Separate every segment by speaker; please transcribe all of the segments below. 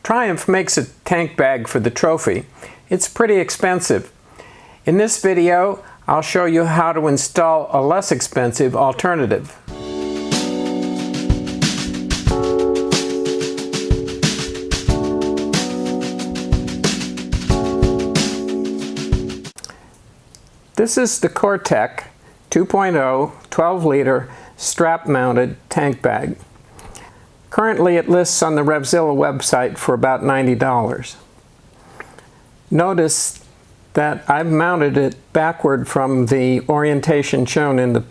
Speaker 1: Triumph makes a tank bag for the trophy. It's pretty expensive. In this video, I'll show you how to install a less expensive alternative. This is the Cortech 2.0 12-liter strap-mounted tank bag. Currently it lists on the Revzilla website for about $90. Notice that I've mounted it backward from the orientation shown in the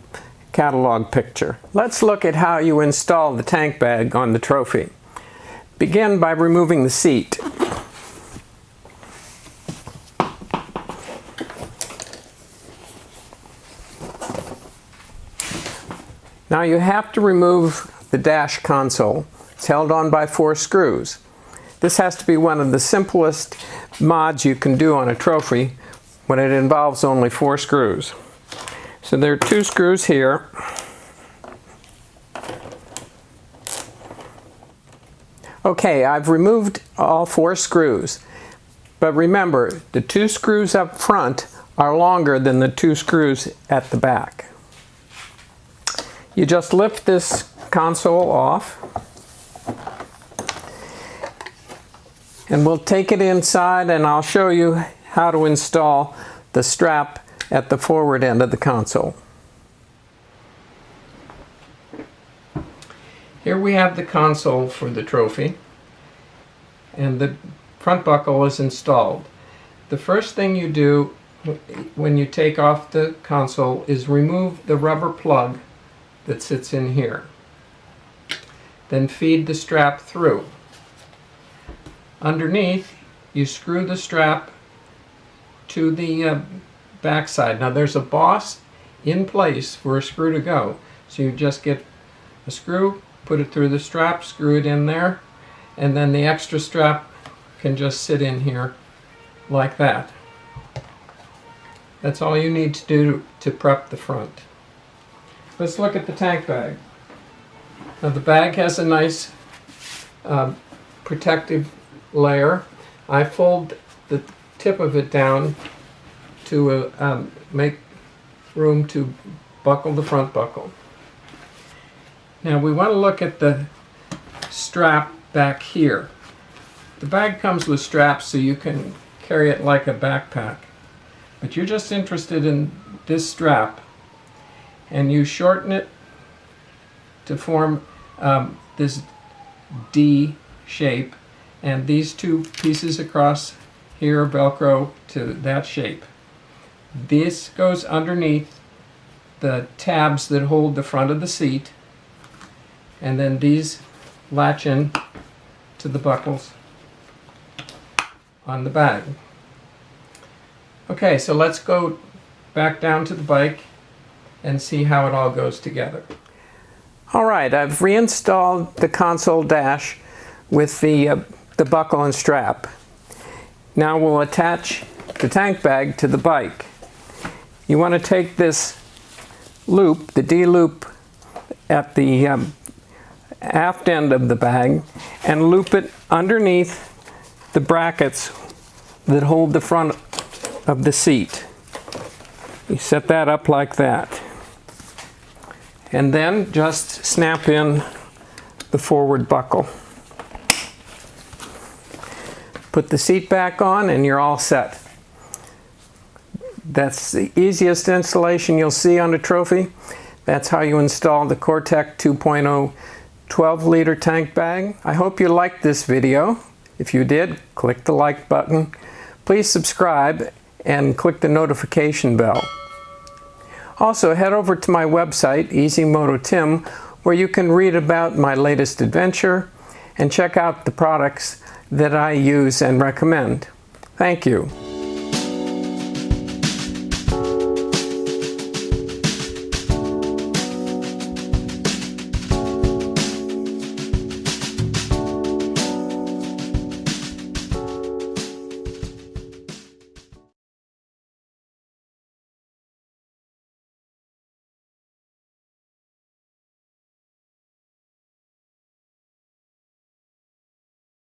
Speaker 1: catalog picture. Let's look at how you install the tank bag on the trophy. Begin by removing the seat. Now you have to remove the dash console. It's held on by 4 screws. This has to be one of the simplest mods you can do on a trophy when it involves only 4 screws. So there are 2 screws here. Okay, I've removed all 4 screws. But remember, the 2 screws up front are longer than the 2 screws at the back. You just lift this console off, and we'll take it inside and I'll show you how to install the strap at the forward end of the console. Here we have the console for the trophy, and the front buckle is installed. The first thing you do when you take off the console is remove the rubber plug that sits in here. Then feed the strap through. Underneath, you screw the strap to the back side. Now there's a boss in place for a screw to go. So you just get a screw, put it through the strap, screw it in there, and then the extra strap can just sit in here like that. That's all you need to do to prep the front. Let's look at the tank bag. Now the bag has a nice protective layer. I fold the tip of it down to make room to buckle the front buckle. Now we want to look at the strap back here. The bag comes with straps so you can carry it like a backpack. But you're just interested in this strap, and you shorten it to form this D shape, and these 2 pieces across here are Velcro to that shape. This goes underneath the tabs that hold the front of the seat, and then these latch in to the buckles on the bag. Okay, so let's go back down to the bike and see how it all goes together. Alright, I've reinstalled the console dash with the buckle and strap. Now we'll attach the tank bag to the bike. You want to take this loop, the D-loop at the aft end of the bag, and loop it underneath the brackets that hold the front of the seat. You set that up like that. And then just snap in the forward buckle. Put the seat back on and you're all set. That's the easiest installation you'll see on a trophy. That's how you install the Cortech 2.0 12-liter tank bag. I hope you liked this video. If you did, click the like button. Please subscribe and click the notification bell. Also, head over to my website, EasyMotoTim, where you can read about my latest adventure and check out the products that I use and recommend. Thank you.